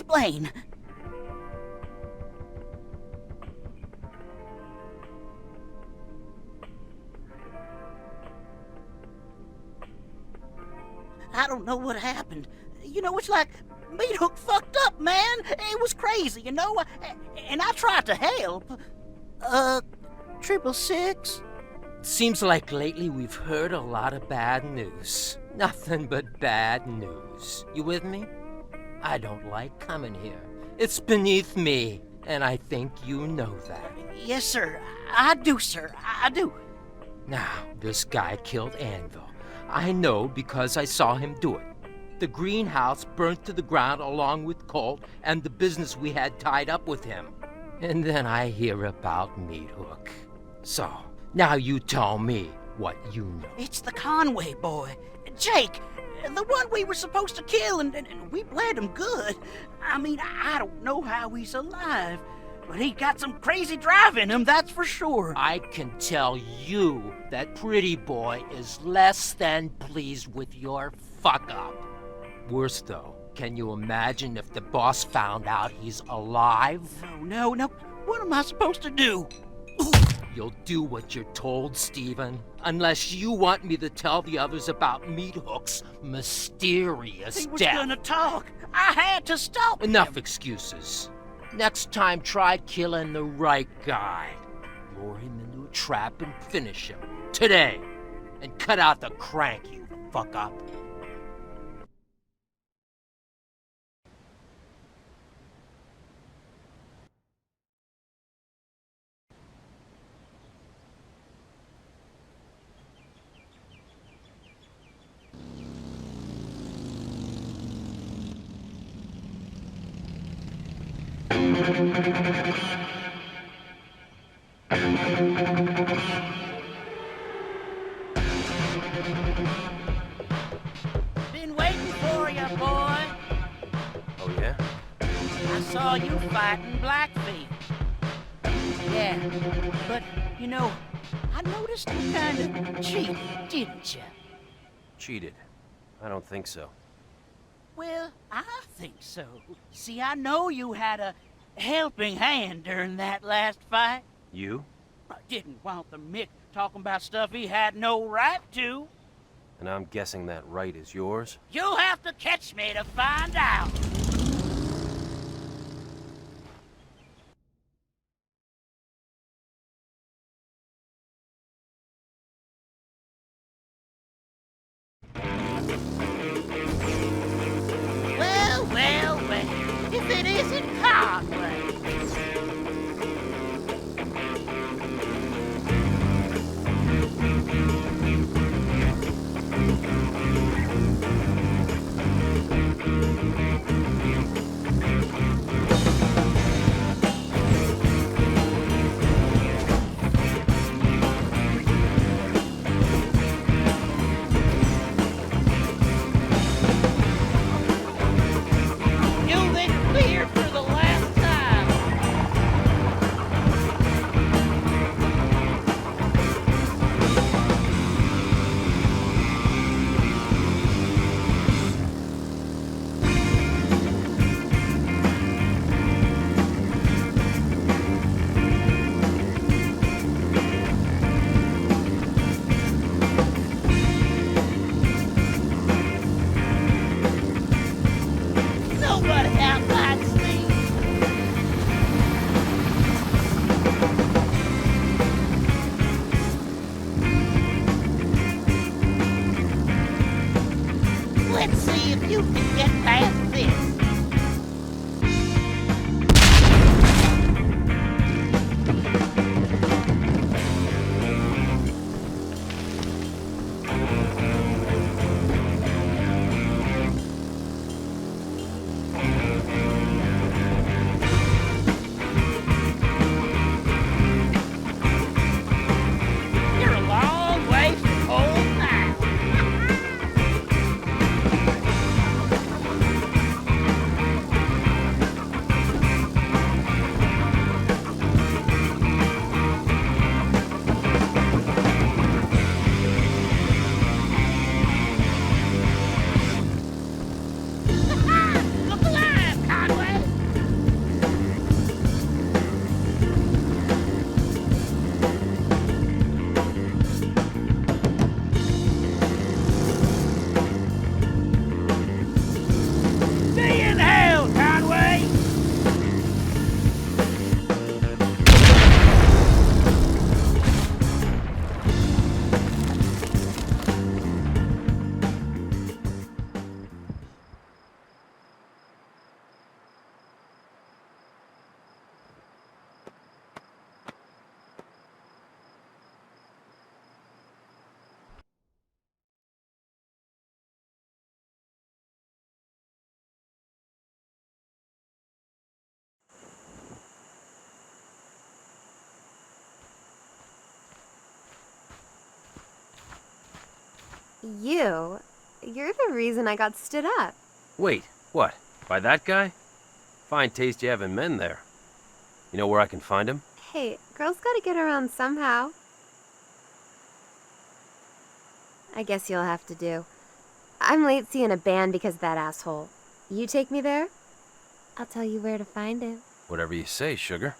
explain. I don't know what happened. You know, it's like Meat Hook fucked up, man. It was crazy, you know, and I tried to help. 666? Seems like lately we've heard a lot of bad news. Nothing but bad news. You with me? I don't like coming here. It's beneath me, and I think you know that. Yes, sir. I do, sir. I do. Now, this guy killed Anvil. I know because I saw him do it. The greenhouse burnt to the ground along with Colt and the business we had tied up with him. And then I hear about Meat Hook. So, now you tell me what you know. It's the Conway boy. Jake, the one we were supposed to kill, and we bled him good. I mean, I don't know how he's alive, but he got some crazy drive in him, that's for sure. I can tell you that Pretty Boy is less than pleased with your fuck-up. Worse though, can you imagine if the boss found out he's alive? No. What am I supposed to do? You'll do what you're told, Steven. Unless you want me to tell the others about Meat Hook's mysterious He was death. gonna talk. I had to stop him. Enough excuses. Next time, try killing the right guy. Lure him into a trap and finish him. Today. And cut out the crank, you fuck up. Been waiting for you, boy. Oh, yeah? I saw you fighting Blackfeet. Yeah, but, you know, I noticed you kind of cheated, didn't you? Cheated? I don't think so. Well, I think so. See, I know you had a helping hand during that last fight. You? I didn't want the Mick talking about stuff he had no right to. And I'm guessing that right is yours? You'll have to catch me to find out. Well, if it isn't Conway. You're the reason I got stood up. Wait, what? By that guy? Fine taste you have in men there. You know where I can find him? Hey, girls gotta get around somehow. I guess you'll have to do. I'm late seeing a band because of that asshole. You take me there? I'll tell you where to find him. Whatever you say, sugar.